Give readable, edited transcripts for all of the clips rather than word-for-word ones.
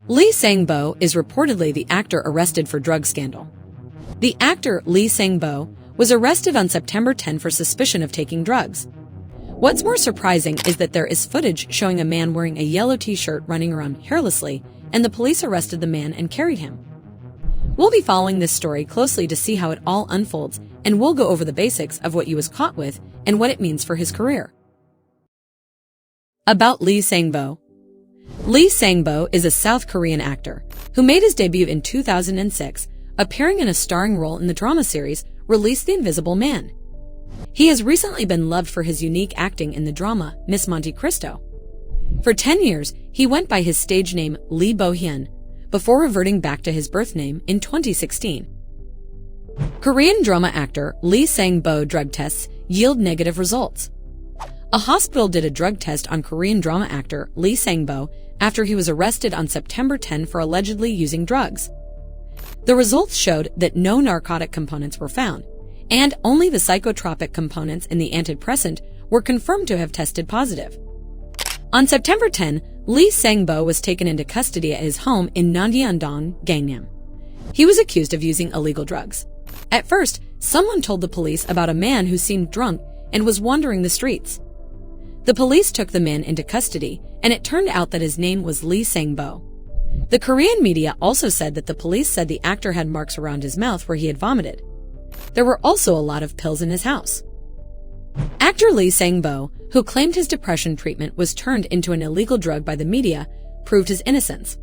Lee Sangbo is reportedly the actor arrested for drug scandal. The actor Lee Sangbo was arrested on September 10 for suspicion of taking drugs. What's more surprising is that there is footage showing a man wearing a yellow t-shirt running around hairlessly, and the police arrested the man and carried him. We'll be following this story closely to see how it all unfolds, and we'll go over the basics of what he was caught with and what it means for his career. About Lee Sangbo. Lee Sangbo is a South Korean actor who made his debut in 2006, appearing in a starring role in the drama series Release the Invisible Man. He has recently been loved for his unique acting in the drama Miss Monte Cristo. For 10 years, he went by his stage name Lee Bo-hyun, before reverting back to his birth name in 2016. Korean drama actor Lee Sangbo drug tests yield negative results. A hospital did a drug test on Korean drama actor Lee Sangbo after he was arrested on September 10 for allegedly using drugs. The results showed that no narcotic components were found, and only the psychotropic components in the antidepressant were confirmed to have tested positive. On September 10, Lee Sangbo was taken into custody at his home in Namdyeong, Gangnam. He was accused of using illegal drugs. At first, someone told the police about a man who seemed drunk and was wandering the streets. The police took the man into custody, and it turned out that his name was Lee Sangbo. The Korean media also said that the police said the actor had marks around his mouth where he had vomited. There were also a lot of pills in his house. Actor Lee Sangbo, who claimed his depression treatment was turned into an illegal drug by the media, proved his innocence.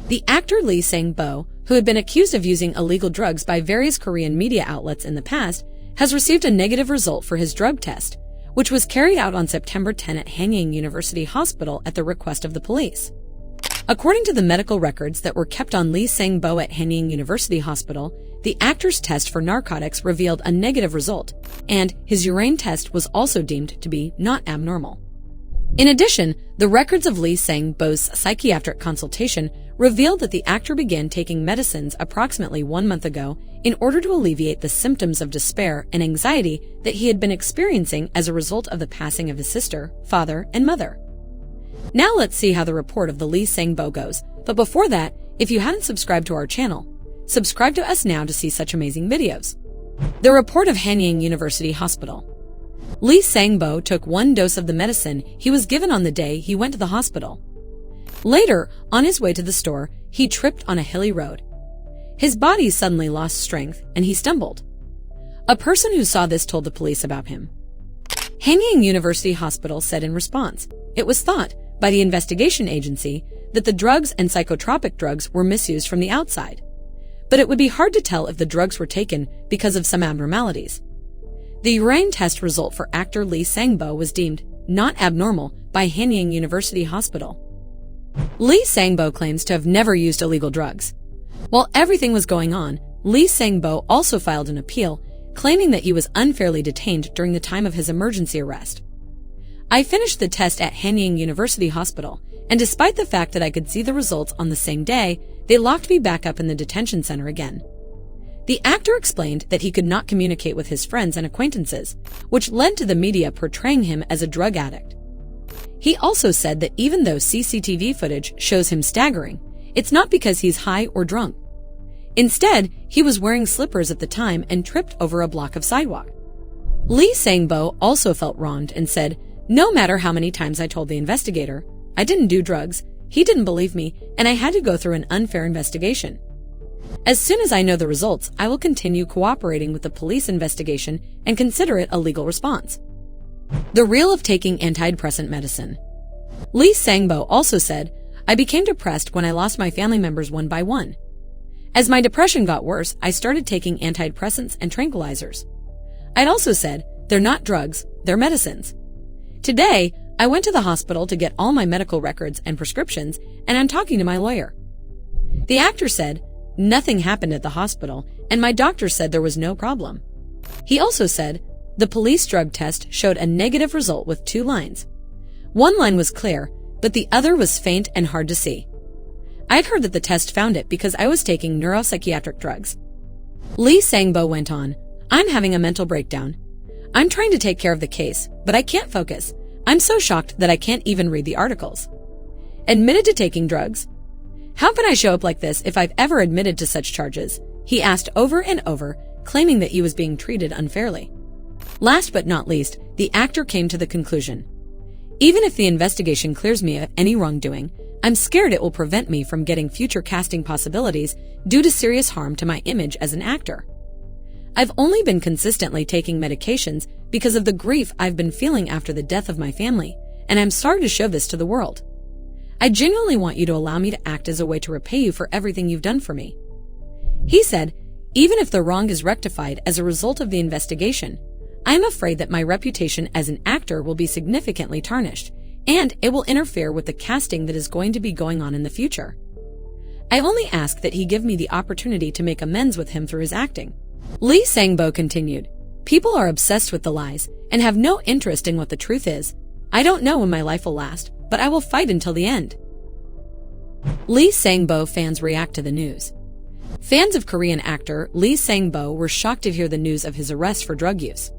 The actor Lee Sangbo, who had been accused of using illegal drugs by various Korean media outlets in the past, has received a negative result for his drug test, which was carried out on September 10 at Hanyang University Hospital at the request of the police. According to the medical records that were kept on Lee Sangbo at Hanyang University Hospital, the actor's test for narcotics revealed a negative result, and his urine test was also deemed to be not abnormal. In addition, the records of Lee Sangbo's psychiatric consultation revealed that the actor began taking medicines approximately 1 month ago in order to alleviate the symptoms of despair and anxiety that he had been experiencing as a result of the passing of his sister, father, and mother. Now let's see how the report of the Lee Sangbo goes, but before that, if you hadn't subscribed to our channel, subscribe to us now to see such amazing videos. The report of Hanyang University Hospital. Lee Sangbo took 1 dose of the medicine he was given on the day he went to the hospital. Later, on his way to the store, he tripped on a hilly road. His body suddenly lost strength, and he stumbled. A person who saw this told the police about him. Hanyang University Hospital said in response, it was thought by the investigation agency that the drugs and psychotropic drugs were misused from the outside. But it would be hard to tell if the drugs were taken because of some abnormalities. The urine test result for actor Lee Sangbo was deemed not abnormal by Hanyang University Hospital. Lee Sangbo claims to have never used illegal drugs. While everything was going on, Lee Sangbo also filed an appeal, claiming that he was unfairly detained during the time of his emergency arrest. I finished the test at Hanyang University Hospital, and despite the fact that I could see the results on the same day, they locked me back up in the detention center again. The actor explained that he could not communicate with his friends and acquaintances, which led to the media portraying him as a drug addict. He also said that even though CCTV footage shows him staggering, it's not because he's high or drunk. Instead, he was wearing slippers at the time and tripped over a block of sidewalk. Lee Sangbo also felt wronged and said, no matter how many times I told the investigator, I didn't do drugs, he didn't believe me, and I had to go through an unfair investigation. As soon as I know the results, I will continue cooperating with the police investigation and consider it a legal response. The real of taking antidepressant medicine. Lee Sangbo also said, I became depressed when I lost my family members one by one. As my depression got worse, I started taking antidepressants and tranquilizers. I'd also said, they're not drugs, they're medicines. Today, I went to the hospital to get all my medical records and prescriptions, and I'm talking to my lawyer. The actor said, nothing happened at the hospital, and my doctor said there was no problem. He also said, the police drug test showed a negative result with 2 lines. One line was clear, but the other was faint and hard to see. I'd heard that the test found it because I was taking neuropsychiatric drugs. Lee Sangbo went on, I'm having a mental breakdown. I'm trying to take care of the case, but I can't focus. I'm so shocked that I can't even read the articles. Admitted to taking drugs. "How can I show up like this if I've ever admitted to such charges?" he asked over and over, claiming that he was being treated unfairly. Last but not least, the actor came to the conclusion, "Even if the investigation clears me of any wrongdoing, I'm scared it will prevent me from getting future casting possibilities due to serious harm to my image as an actor. I've only been consistently taking medications because of the grief I've been feeling after the death of my family, and I'm sorry to show this to the world. I genuinely want you to allow me to act as a way to repay you for everything you've done for me." He said, "Even if the wrong is rectified as a result of the investigation, I am afraid that my reputation as an actor will be significantly tarnished, and it will interfere with the casting that is going to be going on in the future. I only ask that he give me the opportunity to make amends with him through his acting." Lee Sangbo continued, "People are obsessed with the lies and have no interest in what the truth is. I don't know when my life will last, but I will fight until the end." Lee Sangbo fans react to the news. Fans of Korean actor Lee Sangbo were shocked to hear the news of his arrest for drug use.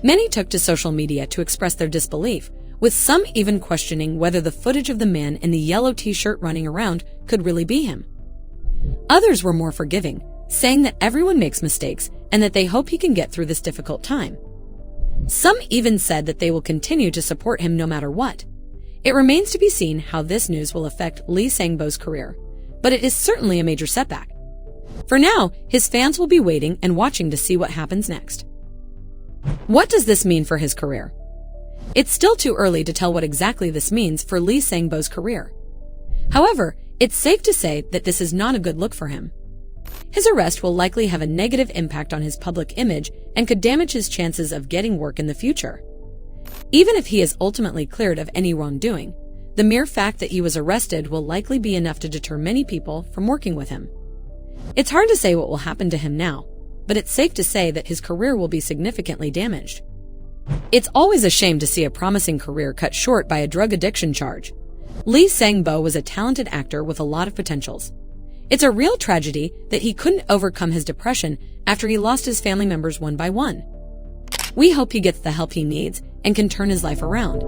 Many took to social media to express their disbelief, with some even questioning whether the footage of the man in the yellow t-shirt running around could really be him. Others were more forgiving, saying that everyone makes mistakes and that they hope he can get through this difficult time. Some even said that they will continue to support him no matter what. It remains to be seen how this news will affect Lee Sangbo's career, but it is certainly a major setback. For now, his fans will be waiting and watching to see what happens next. What does this mean for his career? It's still too early to tell what exactly this means for Lee Sangbo's career. However, it's safe to say that this is not a good look for him. His arrest will likely have a negative impact on his public image and could damage his chances of getting work in the future. Even if he is ultimately cleared of any wrongdoing, the mere fact that he was arrested will likely be enough to deter many people from working with him. It's hard to say what will happen to him now, but it's safe to say that his career will be significantly damaged. It's always a shame to see a promising career cut short by a drug addiction charge. Lee Sangbo was a talented actor with a lot of potentials. It's a real tragedy that he couldn't overcome his depression after he lost his family members one by one. We hope he gets the help he needs and can turn his life around.